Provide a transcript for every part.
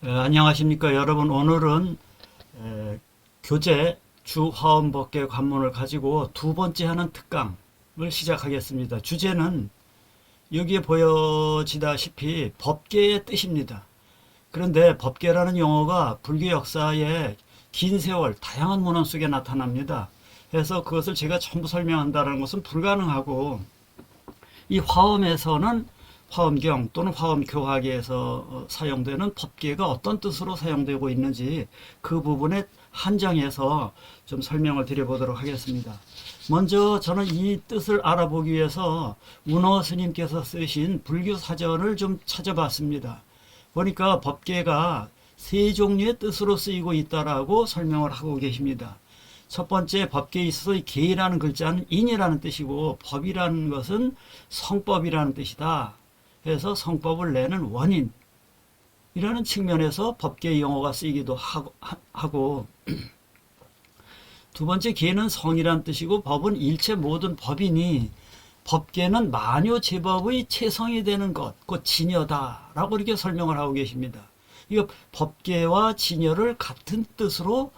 안녕하십니까 여러분. 오늘은 교재 주화엄법계 관문을 가지고 두 번째 하는 특강을 시작하겠습니다. 주제는 여기에 보여지다시피 법계의 뜻입니다. 그런데 법계라는 용어가 불교 역사에 긴 세월 다양한 문헌 속에 나타납니다. 그래서 그것을 제가 전부 설명한다는 것은 불가능하고, 이 화엄에서는 화엄경 또는 화엄교학에서 사용되는 법계가 어떤 뜻으로 사용되고 있는지 그 부분에 한정해서 좀 설명을 드려보도록 하겠습니다. 먼저 저는 이 뜻을 알아보기 위해서 운어 스님께서 쓰신 불교 사전을 좀 찾아봤습니다. 보니까 법계가 세 종류의 뜻으로 쓰이고 있다라고 설명을 하고 계십니다. 첫 번째, 법계에 있어서 이 계라는 글자는 인이라는 뜻이고 법이라는 것은 성법이라는 뜻이다. 그래서 성법을 내는 원인이라는 측면에서 법계의 용어가 쓰이기도 하고, 두 번째, 계는 성이라는 뜻이고 법은 일체 모든 법이니 법계는 만유 제법의 체성이 되는 것, 곧 진여다라고 이렇게 설명을 하고 계십니다. 이거 법계와 진여를 같은 뜻으로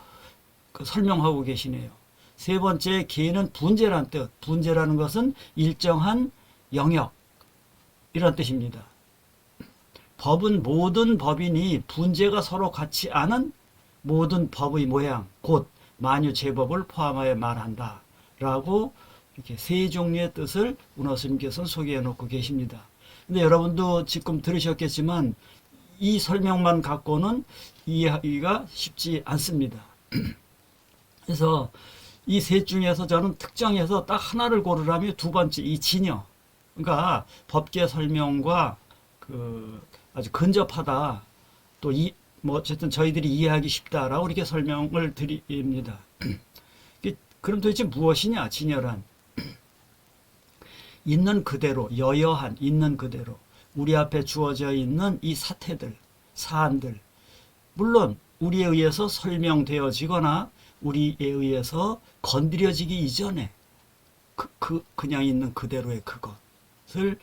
설명하고 계시네요. 세 번째, 계는 분재라는 뜻. 분재라는 것은 일정한 영역 이런 뜻입니다. 법은 모든 법이니 분재가 서로 같지 않은 모든 법의 모양, 곧 만유 제법을 포함하여 말한다 라고 이렇게 세 종류의 뜻을 운어 스님께서는 소개해 놓고 계십니다. 근데 여러분도 지금 들으셨겠지만 이 설명만 갖고는 이해하기가 쉽지 않습니다. 그래서 이 셋 중에서 저는 특정해서 딱 하나를 고르라면 두 번째, 이 진여. 그러니까 법계 설명과 아주 근접하다. 또 어쨌든 저희들이 이해하기 쉽다라고 이렇게 설명을 드립니다. 그럼 도대체 무엇이냐, 진여란? 있는 그대로, 여여한, 있는 그대로. 우리 앞에 주어져 있는 이 사태들, 사안들. 물론, 우리에 의해서 설명되어지거나, 우리에 의해서 건드려지기 이전에, 그냥 있는 그대로의 그것을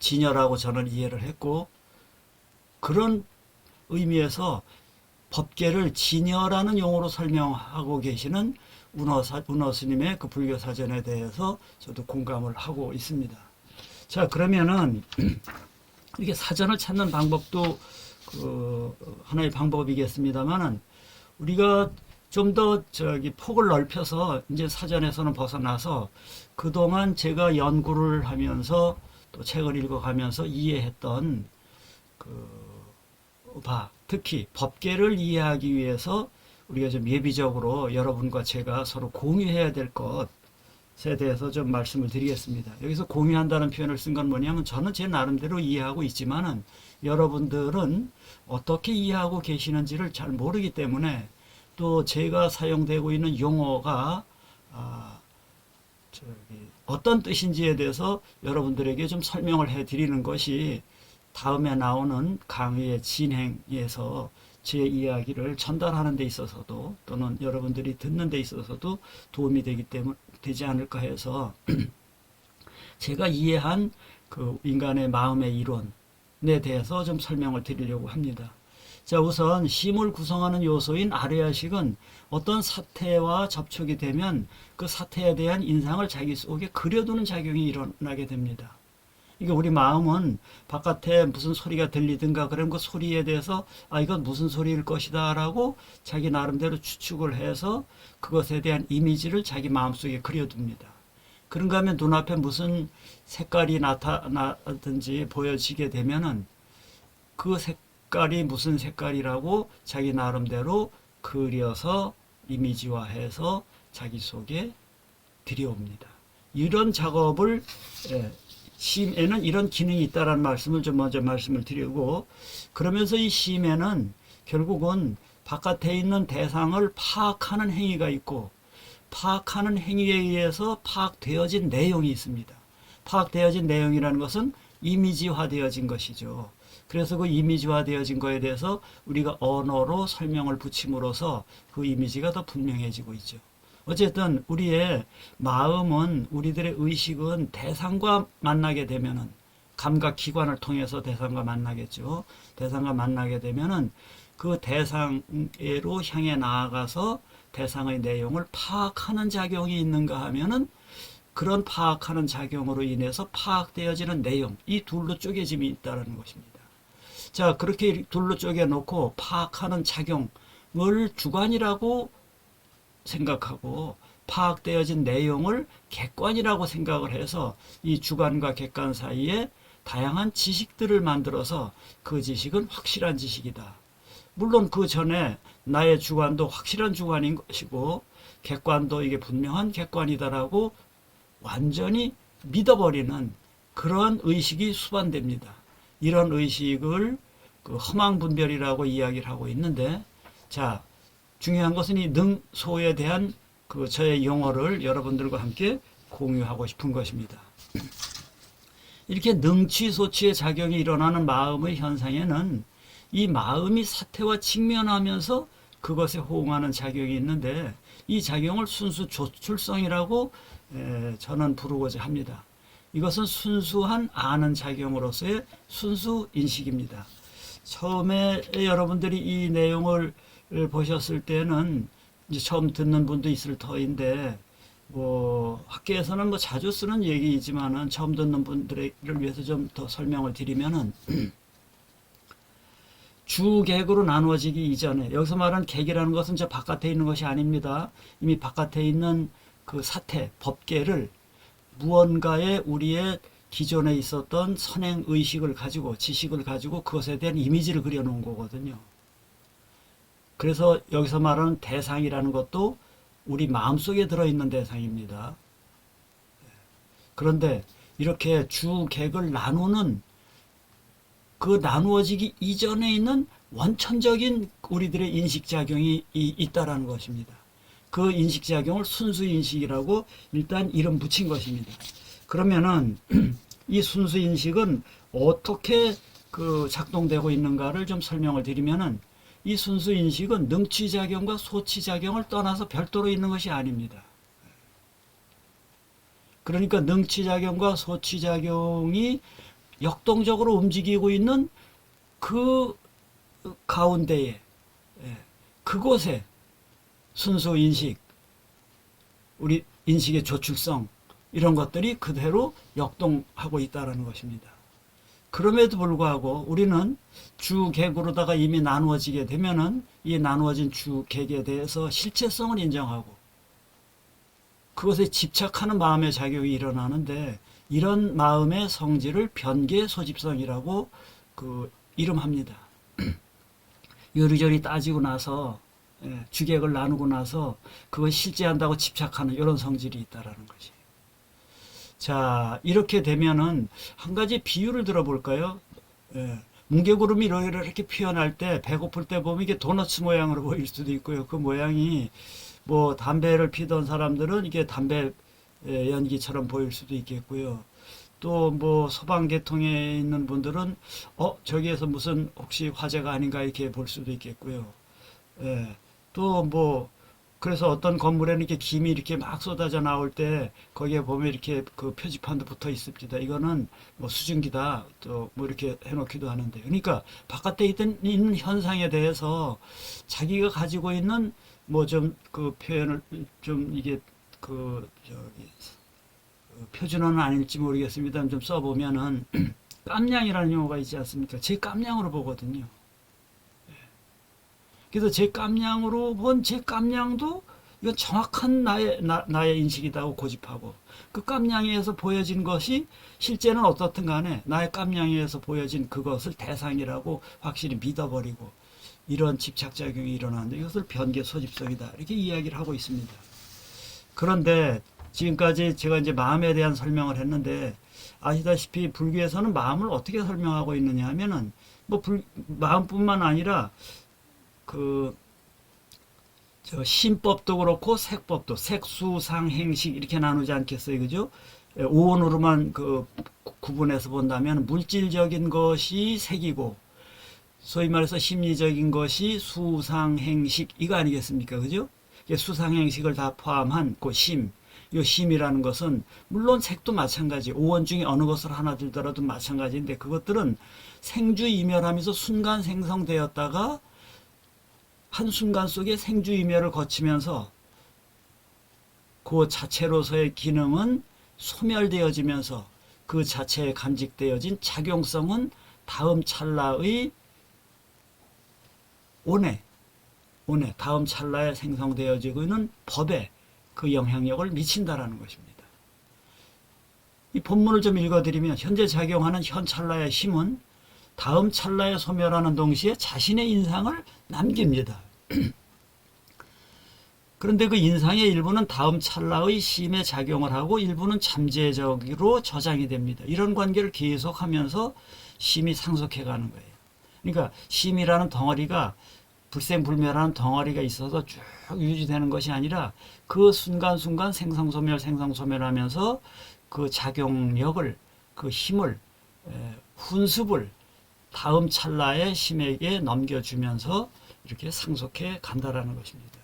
진여라고 저는 이해를 했고, 그런 의미에서 법계를 진여라는 용어로 설명하고 계시는 운어 스님의 그 불교 사전에 대해서 저도 공감을 하고 있습니다. 자, 그러면은 이게 사전을 찾는 방법도 하나의 방법이겠습니다만은, 우리가 좀 더 폭을 넓혀서 이제 사전에서는 벗어나서 그동안 제가 연구를 하면서 또 책을 읽어가면서 이해했던 특히 법계를 이해하기 위해서 우리가 좀 예비적으로 여러분과 제가 서로 공유해야 될 것에 대해서 좀 말씀을 드리겠습니다. 여기서 공유한다는 표현을 쓴 건 뭐냐면, 저는 제 나름대로 이해하고 있지만은 여러분들은 어떻게 이해하고 계시는지를 잘 모르기 때문에, 또 제가 사용되고 있는 용어가 어떤 뜻인지에 대해서 여러분들에게 좀 설명을 해 드리는 것이 다음에 나오는 강의의 진행에서 제 이야기를 전달하는 데 있어서도, 또는 여러분들이 듣는 데 있어서도 도움이 되지 않을까 해서 제가 이해한 그 인간의 마음의 이론에 대해서 좀 설명을 드리려고 합니다. 자, 우선 심을 구성하는 요소인 아뢰야식은 어떤 사태와 접촉이 되면 그 사태에 대한 인상을 자기 속에 그려두는 작용이 일어나게 됩니다. 이게 우리 마음은 바깥에 무슨 소리가 들리든가 그러면 그 소리에 대해서 이건 무슨 소리일 것이다 라고 자기 나름대로 추측을 해서 그것에 대한 이미지를 자기 마음속에 그려둡니다. 그런가 하면 눈앞에 무슨 색깔이 나타나든지 보여지게 되면은 그 색깔이 무슨 색깔이라고 자기 나름대로 그려서 이미지화해서 자기 속에 들여옵니다. 이런 작업을 심에는 이런 기능이 있다는 말씀을 좀 먼저 말씀을 드리고, 그러면서 이 심에는 결국은 바깥에 있는 대상을 파악하는 행위가 있고, 파악하는 행위에 의해서 파악되어진 내용이 있습니다. 파악되어진 내용이라는 것은 이미지화되어진 것이죠. 그래서 그 이미지화되어진 거에 대해서 우리가 언어로 설명을 붙임으로써 그 이미지가 더 분명해지고 있죠. 어쨌든 우리의 마음은, 우리들의 의식은 대상과 만나게 되면은, 감각 기관을 통해서 대상과 만나겠죠. 대상과 만나게 되면은 그 대상으로 향해 나아가서 대상의 내용을 파악하는 작용이 있는가 하면은 그런 파악하는 작용으로 인해서 파악되어지는 내용, 이 둘로 쪼개짐이 있다는 것입니다. 자, 그렇게 둘로 쪼개놓고 파악하는 작용을 주관이라고 생각하고 파악되어진 내용을 객관이라고 생각을 해서 이 주관과 객관 사이에 다양한 지식들을 만들어서 그 지식은 확실한 지식이다. 물론 그 전에 나의 주관도 확실한 주관인 것이고 객관도 이게 분명한 객관이다라고 완전히 믿어버리는 그러한 의식이 수반됩니다. 이런 의식을 그 허망분별이라고 이야기를 하고 있는데, 자, 중요한 것은 이 능소에 대한 그 저의 용어를 여러분들과 함께 공유하고 싶은 것입니다. 이렇게 능취소취의 작용이 일어나는 마음의 현상에는 이 마음이 사태와 직면하면서 그것에 호응하는 작용이 있는데, 이 작용을 순수 조출성이라고 저는 부르고자 합니다. 이것은 순수한 아는 작용으로서의 순수 인식입니다. 처음에 여러분들이 이 내용을 보셨을 때는 이제 처음 듣는 분도 있을 터인데, 뭐 학계에서는 뭐 자주 쓰는 얘기이지만은 처음 듣는 분들을 위해서 좀 더 설명을 드리면은 주객으로 나누어지기 이전에, 여기서 말하는 객이라는 것은 저 바깥에 있는 것이 아닙니다. 이미 바깥에 있는 그 사태, 법계를 무언가의 우리의 기존에 있었던 선행 의식을 가지고 지식을 가지고 그것에 대한 이미지를 그려놓은 거거든요. 그래서 여기서 말하는 대상이라는 것도 우리 마음속에 들어있는 대상입니다. 그런데 이렇게 주객을 나누는 그 나누어지기 이전에 있는 원천적인 우리들의 인식작용이 있다라는 것입니다. 그 인식작용을 순수인식이라고 일단 이름 붙인 것입니다. 그러면은 이 순수인식은 어떻게 그 작동되고 있는가를 좀 설명을 드리면은, 이 순수인식은 능취작용과 소취작용을 떠나서 별도로 있는 것이 아닙니다. 그러니까 능취작용과 소취작용이 역동적으로 움직이고 있는 그 가운데에, 그곳에 순수인식, 우리 인식의 조출성, 이런 것들이 그대로 역동하고 있다는 것입니다. 그럼에도 불구하고 우리는 주객으로다가 이미 나누어지게 되면은 이 나누어진 주객에 대해서 실체성을 인정하고 그것에 집착하는 마음의 작용이 일어나는데, 이런 마음의 성질을 변계 소집성이라고 그 이름합니다. 요리조리 따지고 나서 주객을 나누고 나서 그것이 실제한다고 집착하는 이런 성질이 있다라는 것이. 자, 이렇게 되면은 한 가지 비유를 들어볼까요? 뭉게구름이 이렇게 피어날 때, 배고플 때 보면 이게 도너츠 모양으로 보일 수도 있고요. 그 모양이 뭐 담배를 피던 사람들은 이게 담배 연기처럼 보일 수도 있겠고요. 또 뭐 소방계통에 있는 분들은 저기에서 무슨 혹시 화재가 아닌가 이렇게 볼 수도 있겠고요. 또 뭐 그래서 어떤 건물에는 이렇게 김이 이렇게 막 쏟아져 나올 때 거기에 보면 이렇게 그 표지판도 붙어 있습니다. 이거는 뭐 수증기다, 또 뭐 이렇게 해놓기도 하는데, 그러니까 바깥에 있는 현상에 대해서 자기가 가지고 있는 뭐 좀 그 표현을 좀 이게 그 저기 표준어는 아닐지 모르겠습니다. 좀 써보면은 깜냥이라는 용어가 있지 않습니까? 제 깜냥으로 보거든요. 그래서 제 깜냥으로 본 제 깜냥도 이건 정확한 나의 인식이라고 고집하고, 그 깜냥에서 보여진 것이 실제는 어떻든 간에 나의 깜냥에서 보여진 그것을 대상이라고 확실히 믿어버리고, 이런 집착작용이 일어나는데 이것을 변계 소집성이다, 이렇게 이야기를 하고 있습니다. 그런데 지금까지 제가 이제 마음에 대한 설명을 했는데, 아시다시피 불교에서는 마음을 어떻게 설명하고 있느냐 하면은 뭐 마음뿐만 아니라 저 신법도 그렇고 색법도, 색수상행식 이렇게 나누지 않겠어요, 그죠? 오온으로만 그 구분해서 본다면 물질적인 것이 색이고, 소위 말해서 심리적인 것이 수상행식, 이거 아니겠습니까, 그죠? 수상행식을 다 포함한 그 심, 이 힘이라는 것은 물론 색도 마찬가지, 오원 중에 어느 것을 하나 들더라도 마찬가지인데 그것들은 생주이멸하면서 순간 생성되었다가 한순간 속에 생주이멸을 거치면서 그 자체로서의 기능은 소멸되어지면서 그 자체에 감직되어진 작용성은 다음 찰나의 온에 다음 찰나에 생성되어지고 있는 법에 그 영향력을 미친다라는 것입니다. 이 본문을 좀 읽어드리면 현재 작용하는 현 찰나의 힘은 다음 찰나에 소멸하는 동시에 자신의 인상을 남깁니다. 그런데 그 인상의 일부는 다음 찰나의 심에 작용을 하고 일부는 잠재적으로 저장이 됩니다. 이런 관계를 계속하면서 심이 상속해가는 거예요. 그러니까 심이라는 덩어리가 불생불멸하는 덩어리가 있어서 쭉 유지되는 것이 아니라 그 순간순간 생성소멸하면서 그 작용력을, 그 힘을, 훈습을 다음 찰나의 심에게 넘겨주면서 이렇게 상속해 간다라는 것입니다.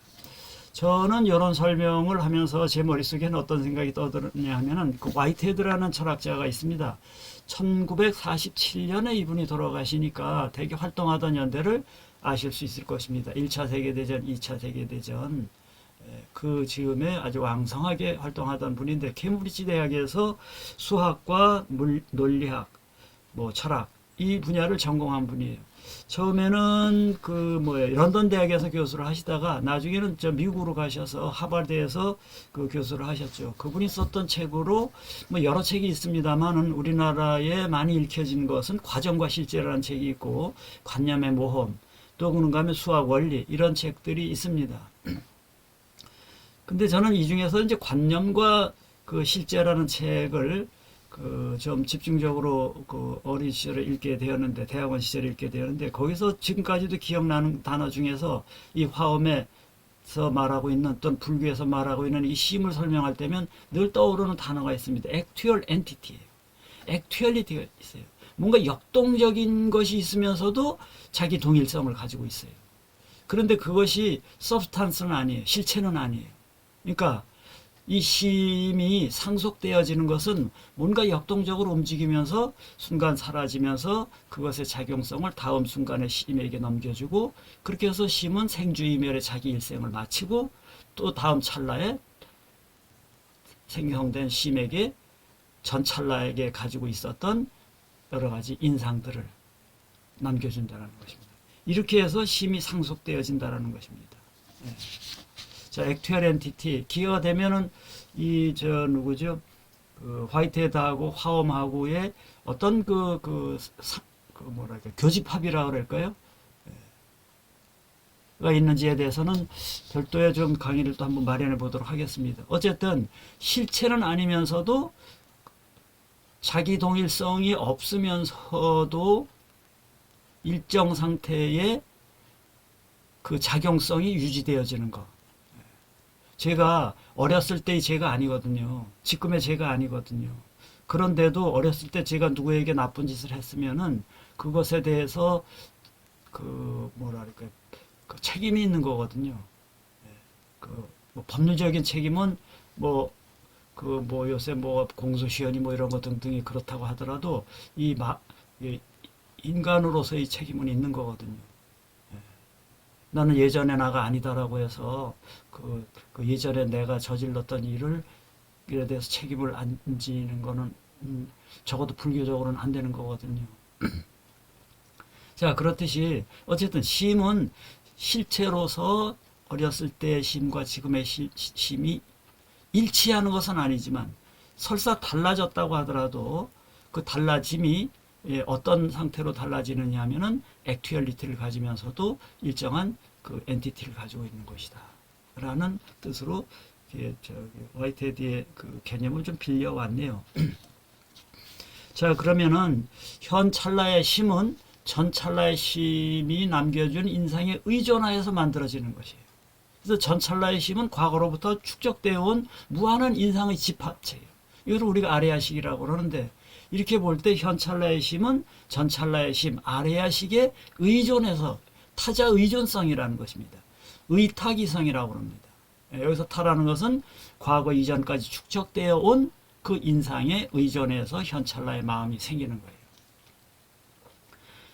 저는 이런 설명을 하면서 제 머릿속에는 어떤 생각이 떠드냐 하면은 그 화이트헤드라는 철학자가 있습니다. 1947년에 이분이 돌아가시니까 되게 활동하던 연대를 아실 수 있을 것입니다. 1차 세계대전, 2차 세계대전 그 즈음에 아주 왕성하게 활동하던 분인데 케임브리지 대학에서 수학과 논리학, 철학 이 분야를 전공한 분이에요. 처음에는 런던 대학에서 교수를 하시다가 나중에는 미국으로 가셔서 하버드에서 그 교수를 하셨죠. 그분이 썼던 책으로 여러 책이 있습니다만은 우리나라에 많이 읽혀진 것은 과정과 실제라는 책이 있고 관념의 모험, 또 그런가 하면 수학 원리 이런 책들이 있습니다. 근데 저는 이 중에서 이제 관념과 그 실제라는 책을 좀 집중적으로 어린 시절에 읽게 되었는데, 대학원 시절에 읽게 되었는데, 거기서 지금까지도 기억나는 단어 중에서 이 화엄에서 말하고 있는, 또는 불교에서 말하고 있는 이 심을 설명할 때면 늘 떠오르는 단어가 있습니다. Actual Entity예요. Actuality가 있어요. 뭔가 역동적인 것이 있으면서도 자기 동일성을 가지고 있어요. 그런데 그것이 substance는 아니에요. 실체는 아니에요. 그러니까 이 심이 상속되어지는 것은 뭔가 역동적으로 움직이면서 순간 사라지면서 그것의 작용성을 다음 순간의 심에게 넘겨주고 그렇게 해서 심은 생주이멸의 자기 일생을 마치고 또 다음 찰나에 생성된 심에게 전 찰나에게 가지고 있었던 여러 가지 인상들을 남겨준다는 것입니다. 이렇게 해서 심이 상속되어진다는 것입니다. 네. 자, 액투얼 엔티티 기회가 되면은 누구죠? 화이트헤드하고 화엄하고의 어떤 교집합이라고 그럴까요? 가 있는지에 대해서는 별도의 좀 강의를 또 한번 마련해 보도록 하겠습니다. 어쨌든 실체는 아니면서도 자기 동일성이 없으면서도 일정 상태의 그 작용성이 유지되어지는 것. 제가 어렸을 때의 제가 아니거든요. 지금의 제가 아니거든요. 그런데도 어렸을 때 제가 누구에게 나쁜 짓을 했으면은 그것에 대해서 그 책임이 있는 거거든요. 법률적인 책임은 요새 공소시효니 이런 것 등등이 그렇다고 하더라도 인간으로서의 책임은 있는 거거든요. 나는 예전에 나가 아니다라고 해서 그 예전에 내가 저질렀던 일에 대해서 책임을 안 지는 거는 적어도 불교적으로는 안 되는 거거든요. 자, 그렇듯이 어쨌든 심은 실체로서 어렸을 때의 심과 지금의 심이 일치하는 것은 아니지만 설사 달라졌다고 하더라도 그 달라짐이 어떤 상태로 달라지느냐 하면은 액투얼리티를 가지면서도 일정한 그 엔티티를 가지고 있는 것이다 라는 뜻으로 화이트헤드의 그 개념을 좀 빌려왔네요. 자, 그러면은 현 찰나의 심은 전 찰나의 심이 남겨준 인상에 의존하여서 만들어지는 것이에요. 그래서 전 찰나의 심은 과거로부터 축적되어 온 무한한 인상의 집합체예요. 이걸 우리가 아레아식이라고 그러는데, 이렇게 볼 때 현 찰나의 심은 전 찰나의 심, 아레아식에 의존해서 타자 의존성이라는 것입니다. 의타기성이라고 합니다. 여기서 타라는 것은 과거 이전까지 축적되어 온 그 인상에 의존해서 현찰나의 마음이 생기는 거예요.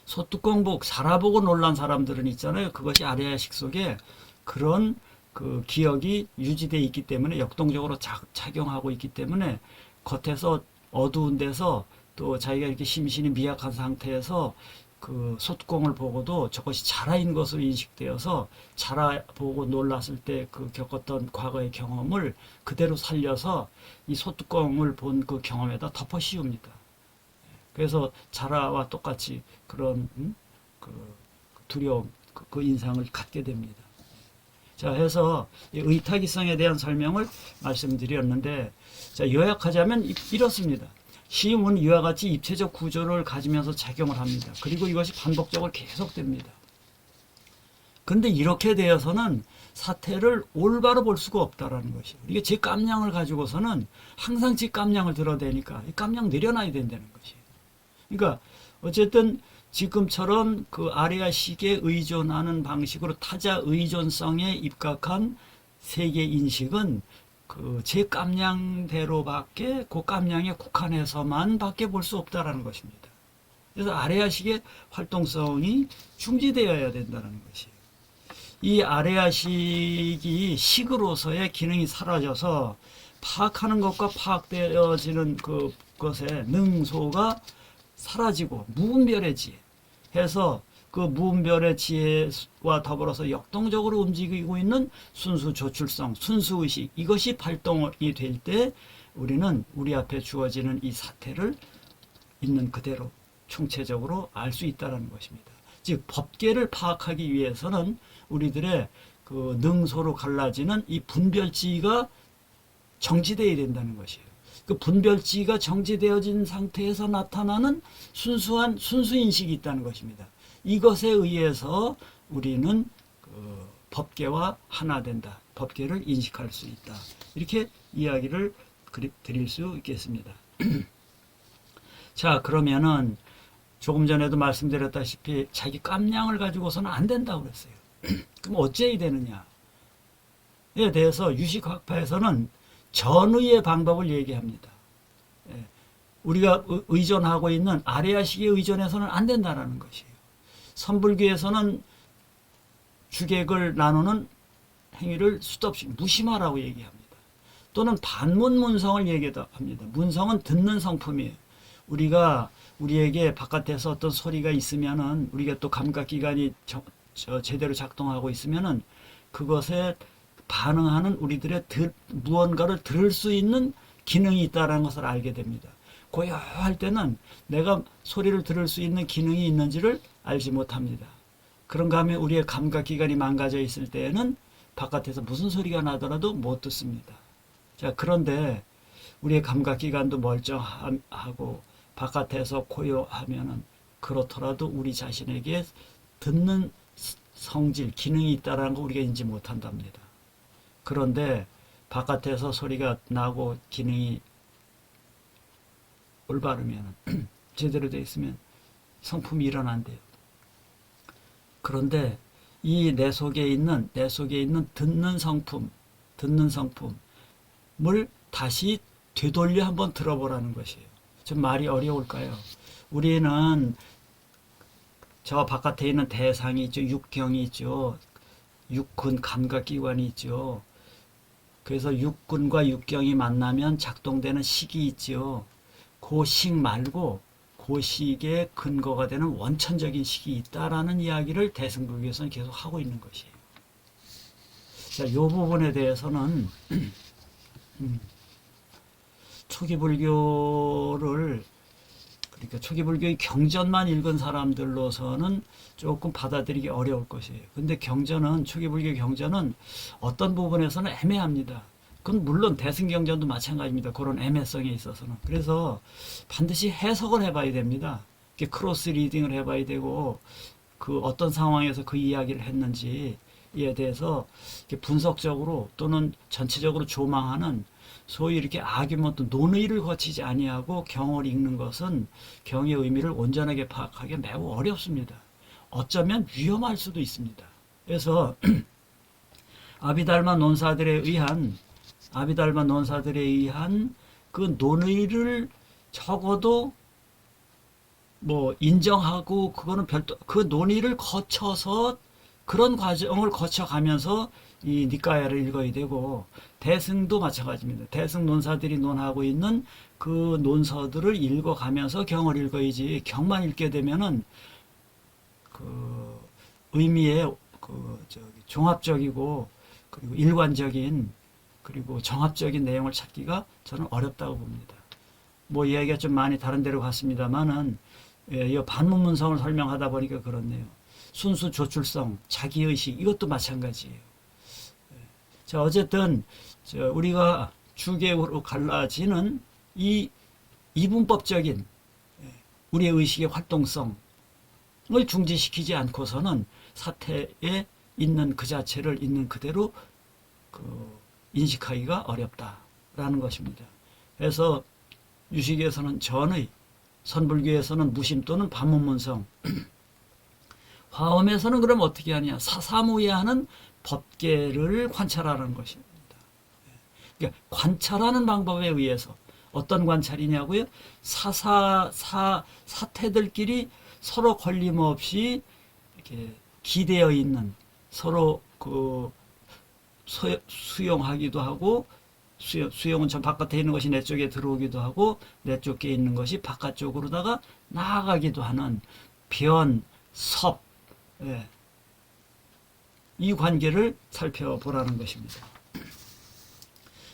소뚜껑복 살아보고 놀란 사람들은 있잖아요. 그것이 아레아식 속에 그런 그 기억이 유지되어 있기 때문에 역동적으로 작용하고 있기 때문에 겉에서 어두운 데서 또 자기가 이렇게 심신이 미약한 상태에서 그 소뚜껑을 보고도 저것이 자라인 것으로 인식되어서 자라보고 놀랐을 때 그 겪었던 과거의 경험을 그대로 살려서 이 소뚜껑을 본 그 경험에다 덮어 씌웁니다. 그래서 자라와 똑같이 그런 그 두려움, 그 인상을 갖게 됩니다. 자, 해서 의타기성에 대한 설명을 말씀드렸는데, 자, 요약하자면 이렇습니다. 시음은 이와 같이 입체적 구조를 가지면서 작용을 합니다. 그리고 이것이 반복적으로 계속됩니다. 근데 이렇게 되어서는 사태를 올바로 볼 수가 없다라는 것이에요. 이게 제 깜냥을 가지고서는 항상 제 깜냥을 들어대니까 이 깜냥 내려놔야 된다는 것이에요. 그러니까 어쨌든 지금처럼 그 아레아식에 의존하는 방식으로 타자 의존성에 입각한 세계 인식은 그 제 깜냥대로밖에 그 깜냥에 국한해서만 밖에 볼 수 없다라는 것입니다. 그래서 아레아식의 활동성이 중지되어야 된다는 것이에요. 이 아레아식이 식으로서의 기능이 사라져서 파악하는 것과 파악되어지는 그것의 능소가 사라지고 무분별의 지혜 해서 그 무분별의 지혜와 더불어서 역동적으로 움직이고 있는 순수 조출성, 순수의식 이것이 발동이 될 때 우리는 우리 앞에 주어지는 이 사태를 있는 그대로 총체적으로 알 수 있다는 것입니다. 즉 법계를 파악하기 위해서는 우리들의 그 능소로 갈라지는 이 분별지가 정지되어야 된다는 것이에요. 그 분별지가 정지되어진 상태에서 나타나는 순수한 순수인식이 있다는 것입니다. 이것에 의해서 우리는 그 법계와 하나 된다. 법계를 인식할 수 있다. 이렇게 이야기를 드릴 수 있겠습니다. 자, 그러면은 조금 전에도 말씀드렸다시피 자기 깜냥을 가지고서는 안 된다고 그랬어요. 그럼 어째야 되느냐에 대해서 유식학파에서는 전의의 방법을 얘기합니다. 우리가 의존하고 있는 아레아식에 의존해서는 안 된다는 것이에요. 선불교에서는 주객을 나누는 행위를 수도 없이 무심하라고 얘기합니다. 또는 반문문성을 얘기합니다. 문성은 듣는 성품이에요. 우리가 우리에게 바깥에서 어떤 소리가 있으면은 우리가 또 감각기관이 제대로 작동하고 있으면은 그것에 반응하는 우리들의 무언가를 들을 수 있는 기능이 있다는 것을 알게 됩니다. 고요할 때는 내가 소리를 들을 수 있는 기능이 있는지를 알지 못합니다. 그런가 하면 우리의 감각기관이 망가져 있을 때에는 바깥에서 무슨 소리가 나더라도 못 듣습니다. 자, 그런데 우리의 감각기관도 멀쩡하고 바깥에서 고요하면은 그렇더라도 우리 자신에게 듣는 성질, 기능이 있다는 거 우리가 인지 못한답니다. 그런데 바깥에서 소리가 나고 기능이 올바르면 제대로 되어 있으면 성품이 일어난대요. 그런데 이 내 속에 있는 듣는 성품을 다시 되돌려 한번 들어보라는 것이에요. 좀 말이 어려울까요? 우리는 저 바깥에 있는 대상이 있죠. 육경이 있죠. 육군 감각기관이 있죠. 그래서 육군과 육경이 만나면 작동되는 식이 있죠. 그 식 말고 그 식의 근거가 되는 원천적인 식이 있다라는 이야기를 대승불교에서는 계속 하고 있는 것이에요. 자, 이 부분에 대해서는 초기 불교를 그러니까 초기 불교의 경전만 읽은 사람들로서는 조금 받아들이기 어려울 것이에요. 근데 경전은 초기 불교 경전은 어떤 부분에서는 애매합니다. 그건 물론 대승경전도 마찬가지입니다. 그런 애매성에 있어서는. 그래서 반드시 해석을 해봐야 됩니다. 크로스 리딩을 해봐야 되고 그 어떤 상황에서 그 이야기를 했는지에 대해서 분석적으로 또는 전체적으로 조망하는 소위 이렇게 아규먼트 논의를 거치지 아니하고 경을 읽는 것은 경의 의미를 온전하게 파악하기 매우 어렵습니다. 어쩌면 위험할 수도 있습니다. 그래서 아비달마 논사들에 의한 그 논의를 적어도 뭐 인정하고, 그거는 별도, 그 논의를 거쳐서, 그런 과정을 거쳐가면서 이 니까야를 읽어야 되고, 대승도 마찬가지입니다. 대승 논사들이 논하고 있는 그 논서들을 읽어가면서 경을 읽어야지, 경만 읽게 되면은 그 의미의 종합적이고, 그리고 일관적인, 그리고 정합적인 내용을 찾기가 저는 어렵다고 봅니다. 뭐 이야기가 좀 많이 다른 데로 갔습니다만은, 이 반문문성을 설명하다 보니까 그렇네요. 순수 조출성, 자기의식, 이것도 마찬가지예요. 자, 어쨌든 우리가 주계로 갈라지는 이 이분법적인 우리의 의식의 활동성을 중지시키지 않고서는 사태에 있는 그 자체를 있는 그대로 인식하기가 어렵다라는 것입니다. 그래서 유식에서는 전의, 선불교에서는 무심 또는 반문문성, 화엄에서는 그럼 어떻게 하냐? 사사무예하는 법계를 관찰하는 것입니다. 그러니까 관찰하는 방법에 의해서 어떤 관찰이냐고요? 사태들끼리 서로 걸림없이 이렇게 기대어 있는, 서로 수용하기도 하고, 수용은 저 바깥에 있는 것이 내 쪽에 들어오기도 하고, 내 쪽에 있는 것이 바깥쪽으로다가 나아가기도 하는 변, 섭, 이 관계를 살펴보라는 것입니다.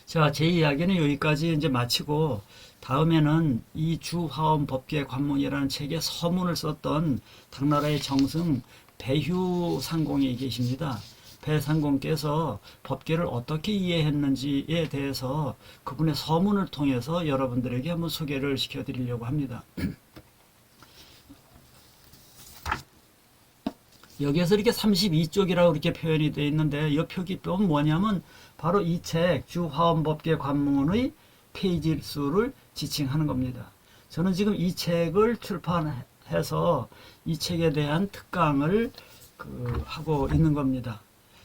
자, 제 이야기는 여기까지 이제 마치고, 다음에는 이 주화엄 법계 관문이라는 책에 서문을 썼던 당나라의 정승 배휴상공이 계십니다. 배상공께서 법계를 어떻게 이해했는지에 대해서 그분의 서문을 통해서 여러분들에게 한번 소개를 시켜드리려고 합니다. 여기에서 이렇게 32쪽이라고 이렇게 표현이 되어 있는데, 이 표기법은 뭐냐면 바로 이 책 주화엄법계 관문의 페이지 수를 지칭하는 겁니다. 저는 지금 이 책을 출판해서 이 책에 대한 특강을 하고 있는 겁니다.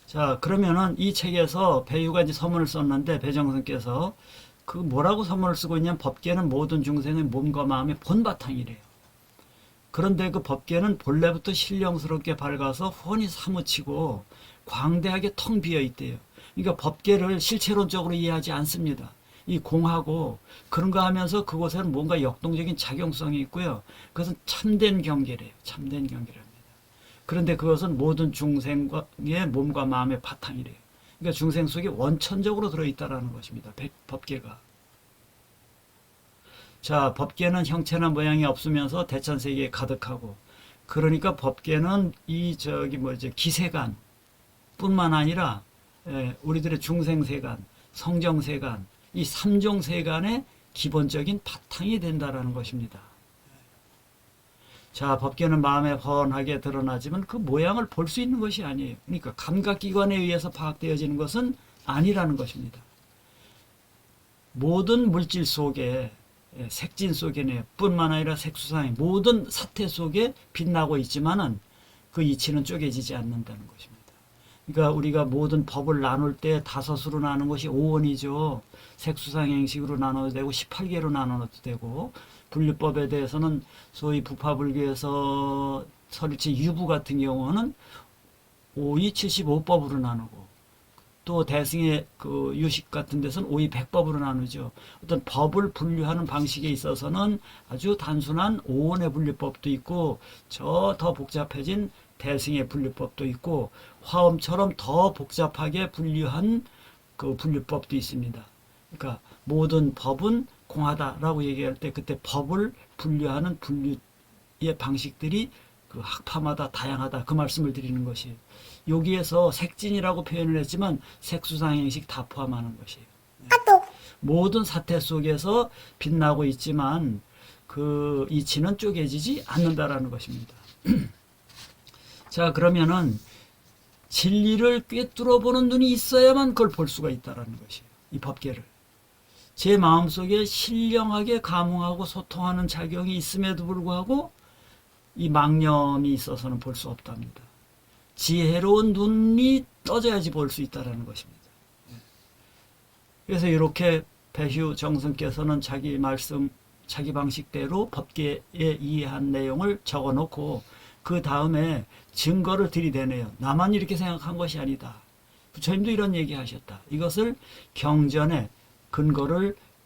자, 그러면은 이 책에서 배유가 이제 서문을 썼는데, 배정선께서 그 뭐라고 서문을 쓰고 있냐면, 법계는 모든 중생의 몸과 마음의 본바탕이래요. 그런데 그 법계는 본래부터 신령스럽게 밝아서 훤히 사무치고 광대하게 텅 비어 있대요. 그러니까 법계를 실체론적으로 이해하지 않습니다. 이 공하고 그런 거 하면서 그곳에는 뭔가 역동적인 작용성이 있고요. 그것은 참된 경계래요. 참된 경계랍니다. 그런데 그것은 모든 중생의 몸과 마음의 바탕이래요. 그러니까 중생 속에 원천적으로 들어있다라는 것입니다. 법계가. 자, 법계는 형체나 모양이 없으면서 대천세계에 가득하고, 그러니까 법계는 기세간 뿐만 아니라 우리들의 중생세간, 성정세간, 이 삼종세간의 기본적인 바탕이 된다라는 것입니다. 자, 법계는 마음에 훤하게 드러나지만 그 모양을 볼 수 있는 것이 아니에요. 그러니까 감각기관에 의해서 파악되어지는 것은 아니라는 것입니다. 모든 물질 속에, 색진 속에 뿐만 아니라 색수상의 모든 사태 속에 빛나고 있지만은 그 이치는 쪼개지지 않는다는 것입니다. 그러니까 우리가 모든 법을 나눌 때 다섯으로 나누는 것이 오원이죠. 색수상행식으로 나눠도 되고 18개로 나눠도 되고, 분류법에 대해서는 소위 부파불교에서 설치 유부 같은 경우는 5이 75법으로 나누고, 또 대승의 그 유식 같은 데서는 5이 100법으로 나누죠. 어떤 법을 분류하는 방식에 있어서는 아주 단순한 오원의 분류법도 있고, 저 더 복잡해진 대승의 분류법도 있고, 화엄처럼 더 복잡하게 분류한 그 분류법도 있습니다. 그러니까 모든 법은 공하다라고 얘기할 때 그때 법을 분류하는 분류의 방식들이 그 학파마다 다양하다, 그 말씀을 드리는 것이에요. 여기에서 색진이라고 표현을 했지만 색수상행식 다 포함하는 것이에요. 모든 사태 속에서 빛나고 있지만 그 이치는 쪼개지지 않는다라는 것입니다. 자, 그러면은 진리를 꿰뚫어 보는 눈이 있어야만 그걸 볼 수가 있다라는 것이에요. 이 법계를. 제 마음속에 신령하게 감흥하고 소통하는 작용이 있음에도 불구하고 이 망념이 있어서는 볼 수 없답니다. 지혜로운 눈이 떠져야지 볼 수 있다라는 것입니다. 그래서 이렇게 배휴 정승께서는 자기 말씀, 자기 방식대로 법계에 이해한 내용을 적어 놓고 그 다음에 증거를 들이대네요. 나만 이렇게 생각한 것이 아니다. 부처님도 이런 얘기 하셨다. 이것을 경전의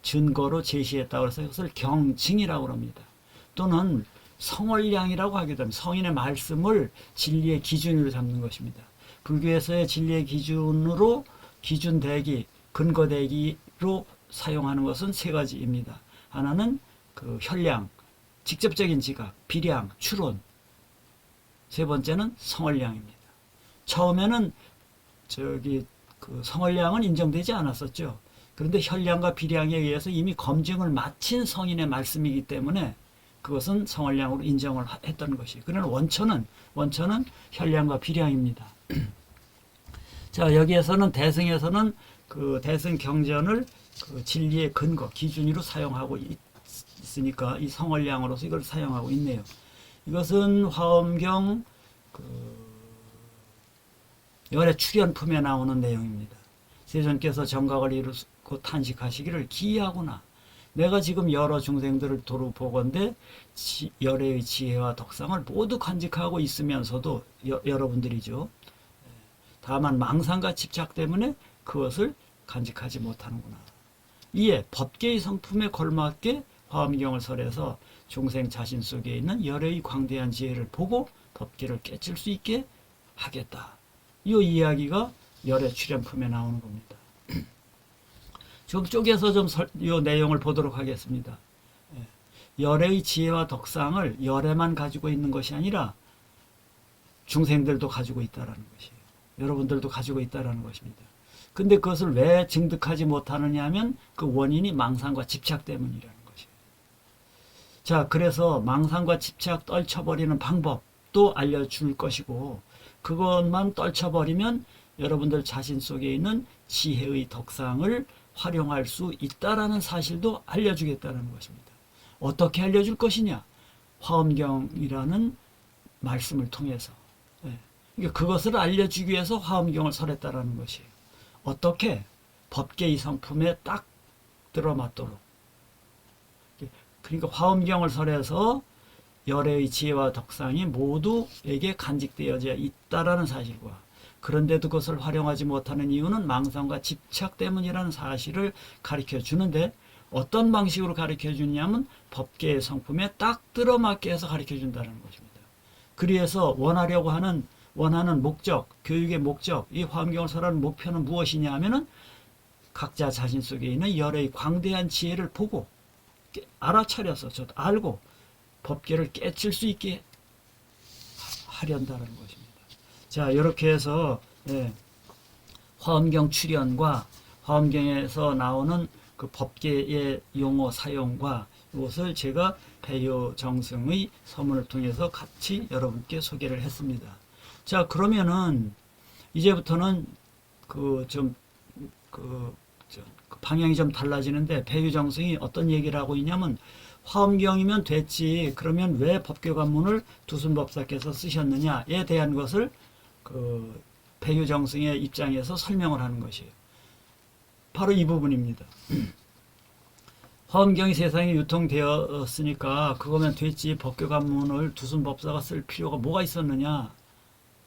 증거로 제시했다고 해서 이것을 경징이라고 합니다. 또는 성월량이라고 하게 되면 성인의 말씀을 진리의 기준으로 잡는 것입니다. 불교에서의 진리의 기준으로 기준대기, 근거대기로 사용하는 것은 세 가지입니다. 하나는 그 혈량, 직접적인 지각, 비량, 추론. 세 번째는 성월량입니다. 처음에는 그 성월량은 인정되지 않았었죠. 그런데 혈량과 비량에 의해서 이미 검증을 마친 성인의 말씀이기 때문에 그것은 성월량으로 인정을 했던 것이에요. 그러나 원천은 혈량과 비량입니다. 자, 여기에서는 대승에서는 그 대승 경전을 그 진리의 근거, 기준으로 사용하고 있으니까 이 성월량으로서 이걸 사용하고 있네요. 이것은 화엄경 열의 출연품에 나오는 내용입니다. 세존께서 정각을 이루고 탄식하시기를 기이하구나. 내가 지금 여러 중생들을 도로 보건대 열의 지혜와 덕상을 모두 간직하고 있으면서도 여러분들이죠. 다만 망상과 집착 때문에 그것을 간직하지 못하는구나. 이에 법계의 성품에 걸맞게 화엄경을 설해서 중생 자신 속에 있는 열의 광대한 지혜를 보고 법계를 깨칠 수 있게 하겠다. 이 이야기가 열의 출연품에 나오는 겁니다. 좀 쪼개서 이 내용을 보도록 하겠습니다. 열의 지혜와 덕상을 열에만 가지고 있는 것이 아니라 중생들도 가지고 있다라는 것이에요. 여러분들도 가지고 있다라는 것입니다. 근데 그것을 왜 증득하지 못하느냐 하면 그 원인이 망상과 집착 때문이라는 것이에요. 자, 그래서 망상과 집착 떨쳐버리는 방법도 알려줄 것이고 그것만 떨쳐버리면 여러분들 자신 속에 있는 지혜의 덕상을 활용할 수 있다라는 사실도 알려주겠다는 것입니다. 어떻게 알려줄 것이냐? 화엄경이라는 말씀을 통해서. 그러니까 그것을 알려주기 위해서 화엄경을 설했다라는 것이에요. 어떻게? 법계의 성품에 딱 들어맞도록. 그러니까 화엄경을 설해서 열의 지혜와 덕상이 모두에게 간직되어져 있다라는 사실과 그런데도 그것을 활용하지 못하는 이유는 망상과 집착 때문이라는 사실을 가르쳐 주는데 어떤 방식으로 가르쳐 주냐면 법계의 성품에 딱 들어맞게 해서 가르쳐 준다는 것입니다. 그래서 원하는 목적, 교육의 목적, 이 화엄경을 설하는 목표는 무엇이냐 하면은 각자 자신 속에 있는 열의 광대한 지혜를 보고 알아차려서 저도 알고 법계를 깨칠 수 있게 하련다는 것입니다. 자, 이렇게 해서 화엄경 출연과 화엄경에서 나오는 그 법계의 용어 사용과 이것을 제가 배효 정승의 서문을 통해서 같이 여러분께 소개를 했습니다. 자, 그러면은 이제부터는 방향이 좀 달라지는데 배효 정승이 어떤 얘기를 하고 있냐면 화엄경이면 됐지. 그러면 왜 법계관문을 두순법사께서 쓰셨느냐에 대한 것을 배효 정승의 입장에서 설명을 하는 것이에요. 바로 이 부분입니다. 화엄경이 세상에 유통되었으니까 그거면 됐지. 법계관문을 두순법사가 쓸 필요가 뭐가 있었느냐.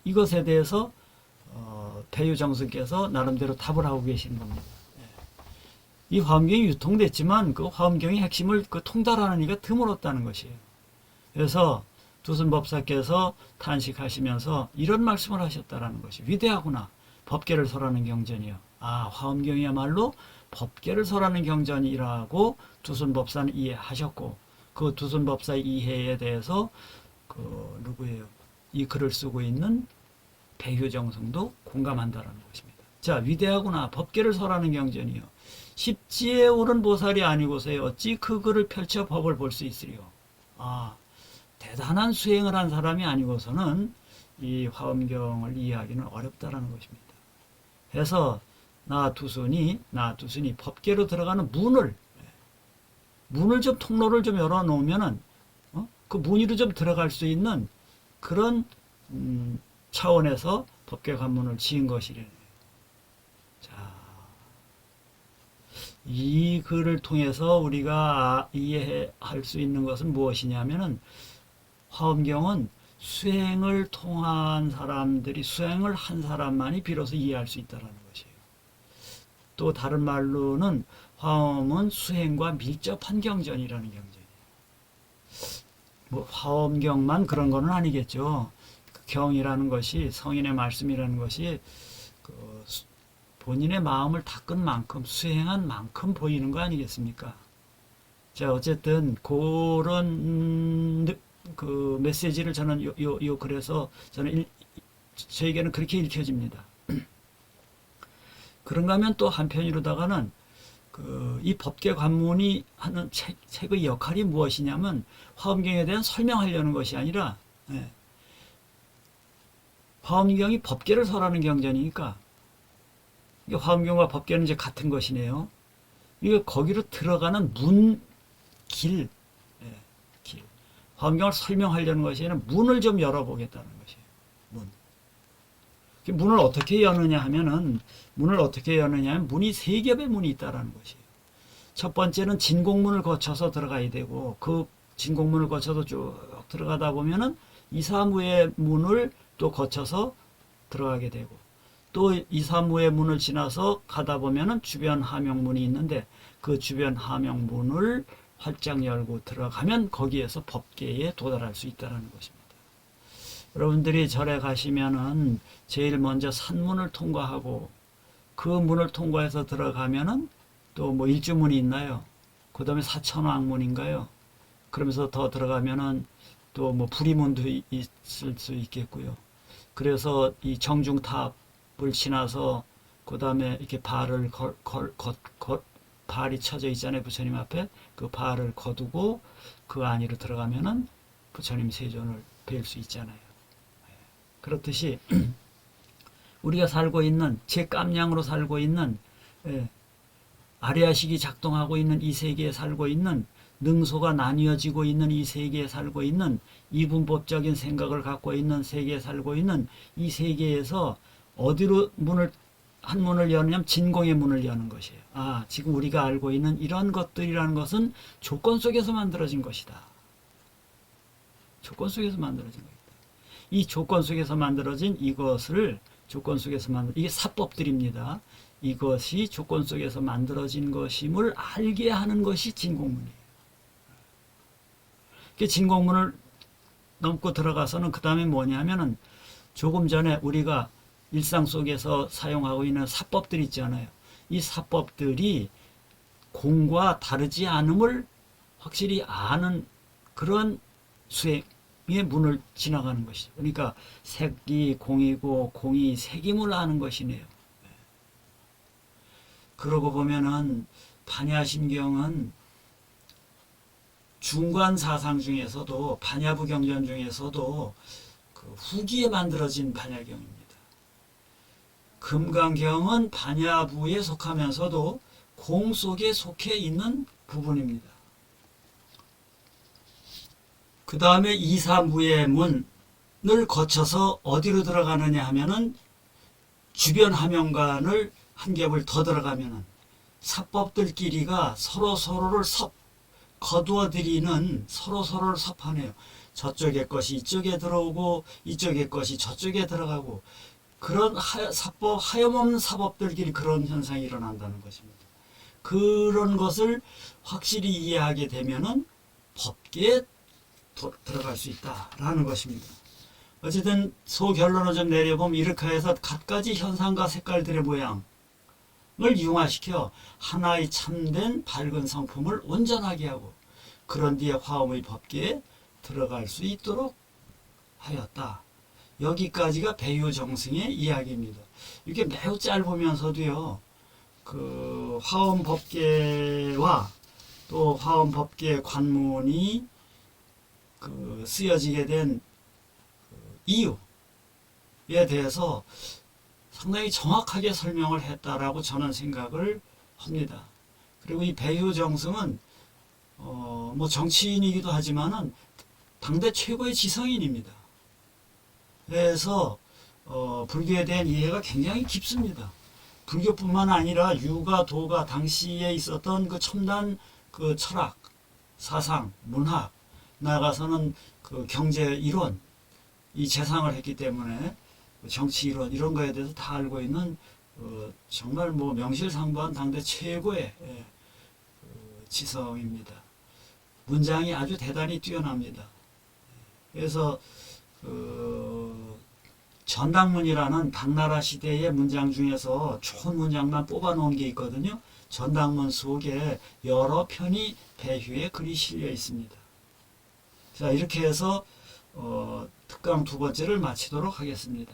이것에 대해서 배효 정승께서 나름대로 답을 하고 계시는 겁니다. 이 화엄경이 유통됐지만 그 화엄경의 핵심을 통달하는 이가 드물었다는 것이에요. 그래서 두순법사께서 탄식하시면서 이런 말씀을 하셨다라는 것이 위대하구나. 법계를 설하는 경전이요. 아, 화엄경이야말로 법계를 설하는 경전이라고 두순법사는 이해하셨고 그 두순법사의 이해에 대해서 누구예요? 이 글을 쓰고 있는 배효 정승도 공감한다라는 것입니다. 자, 위대하구나. 법계를 설하는 경전이요. 십지에 오른 보살이 아니고서야 어찌 그 글을 펼쳐 법을 볼 수 있으리요. 아, 대단한 수행을 한 사람이 아니고서는 이 화엄경을 이해하기는 어렵다라는 것입니다. 그래서 나 두순이 법계로 들어가는 문을 좀 통로를 좀 열어 놓으면은 그 문 위로 좀 들어갈 수 있는 그런 차원에서 법계 관문을 지은 것이래. 자, 이 글을 통해서 우리가 이해할 수 있는 것은 무엇이냐면은 화엄경은 수행을 통한 사람들이 수행을 한 사람만이 비로소 이해할 수 있다는 것이에요. 또 다른 말로는 화엄은 수행과 밀접한 경전이라는 경전이에요. 뭐 화엄경만 그런 거는 아니겠죠. 그 경이라는 것이 성인의 말씀이라는 것이 그 본인의 마음을 닦은 만큼 수행한 만큼 보이는 거 아니겠습니까? 자, 어쨌든 그런 그 메시지를 저는 그래서 저는 저에게는 그렇게 읽혀집니다. 그런가 하면 또 한편으로다가는 이 법계 관문이 하는 책의 역할이 무엇이냐면 화엄경에 대한 설명하려는 것이 아니라 화엄경이 법계를 설하는 경전이니까 화엄경과 법계는 이제 같은 것이네요. 이게 거기로 들어가는 길. 화엄경을 설명하려는 것이 아니라 문을 좀 열어보겠다는 것이에요. 문을 어떻게 여느냐 하면은 문이 세 겹의 문이 있다라는 것이에요. 첫 번째는 진공문을 거쳐서 들어가야 되고 그 진공문을 거쳐서 쭉 들어가다 보면은 이사무의 문을 또 거쳐서 들어가게 되고 또 이사무의 문을 지나서 가다 보면은 주변 하명문이 있는데 그 주변 하명문을 활짝 열고 들어가면 거기에서 법계에 도달할 수 있다는 것입니다. 여러분들이 절에 가시면은 제일 먼저 산문을 통과하고 그 문을 통과해서 들어가면은 또 뭐 일주문이 있나요? 그 다음에 사천왕문인가요? 그러면서 더 들어가면은 또 뭐 불이문도 있을 수 있겠고요. 그래서 이 정중탑을 지나서 그 다음에 이렇게 발이 쳐져 있잖아요. 부처님 앞에 그 발을 거두고 그 안으로 들어가면은 부처님 세존을 뵐 수 있잖아요. 그렇듯이 우리가 살고 있는 제 깜냥으로 살고 있는 아리아식이 작동하고 있는 이 세계에 살고 있는 능소가 나뉘어지고 있는 이 세계에 살고 있는 이분법적인 생각을 갖고 있는 세계에 살고 있는 이 세계에서 어디로 한 문을 여느냐면 진공의 문을 여는 것이에요. 아, 지금 우리가 알고 있는 이런 것들이라는 것은 조건 속에서 만들어진 것이다. 조건 속에서 만들어진 것이다. 이 조건 속에서 만들어진 이게 사법들입니다. 이것이 조건 속에서 만들어진 것임을 알게 하는 것이 진공문이에요. 진공문을 넘고 들어가서는 그 다음에 뭐냐면은 조금 전에 우리가 일상 속에서 사용하고 있는 사법들 있잖아요. 이 사법들이 공과 다르지 않음을 확실히 아는 그런 수행의 문을 지나가는 것이죠. 그러니까 색이 공이고 공이 색임을 아는 것이네요. 그러고 보면은 반야심경은 중관 사상 중에서도 반야부 경전 중에서도 그 후기에 만들어진 반야경입니다. 금강경은 반야부에 속하면서도 공 속에 속해 있는 부분입니다. 그 다음에 이사무의 문을 거쳐서 어디로 들어가느냐 하면은 주변 하명관을 한 겹을 더 들어가면은 사법들끼리가 서로서로를 거두어들이는 서로서로를 섭하네요. 저쪽의 것이 이쪽에 들어오고 이쪽의 것이 저쪽에 들어가고 그런 하염없는 사법들끼리 그런 현상이 일어난다는 것입니다. 그런 것을 확실히 이해하게 되면은 법계에 들어갈 수 있다라는 것입니다. 어쨌든 소결론을 좀 내려보면 이렇게 해서 갖가지 현상과 색깔들의 모양을 융화시켜 하나의 참된 밝은 성품을 온전하게 하고 그런 뒤에 화엄의 법계에 들어갈 수 있도록 하였다. 여기까지가 배유정승의 이야기입니다. 이게 매우 짧으면서도요, 그 화엄 법계와 또 화엄 법계 관문이 그 쓰여지게 된 이유에 대해서 상당히 정확하게 설명을 했다라고 저는 생각을 합니다. 그리고 이 배유정승은 뭐 정치인이기도 하지만은 당대 최고의 지성인입니다. 그래서 불교에 대한 이해가 굉장히 깊습니다. 불교뿐만 아니라 유가, 도가 당시에 있었던 그 첨단 그 철학, 사상, 문학, 나아가서는 그 경제 이론, 이 재상을 했기 때문에 정치 이론 이런 거에 대해서 다 알고 있는 정말 뭐 명실상부한 당대 최고의 지성입니다. 문장이 아주 대단히 뛰어납니다. 그래서 전당문이라는 당나라 시대의 문장 중에서 좋은 문장만 뽑아놓은 게 있거든요. 전당문 속에 여러 편이 배휴의 글이 실려 있습니다. 자, 이렇게 해서 특강 두 번째를 마치도록 하겠습니다.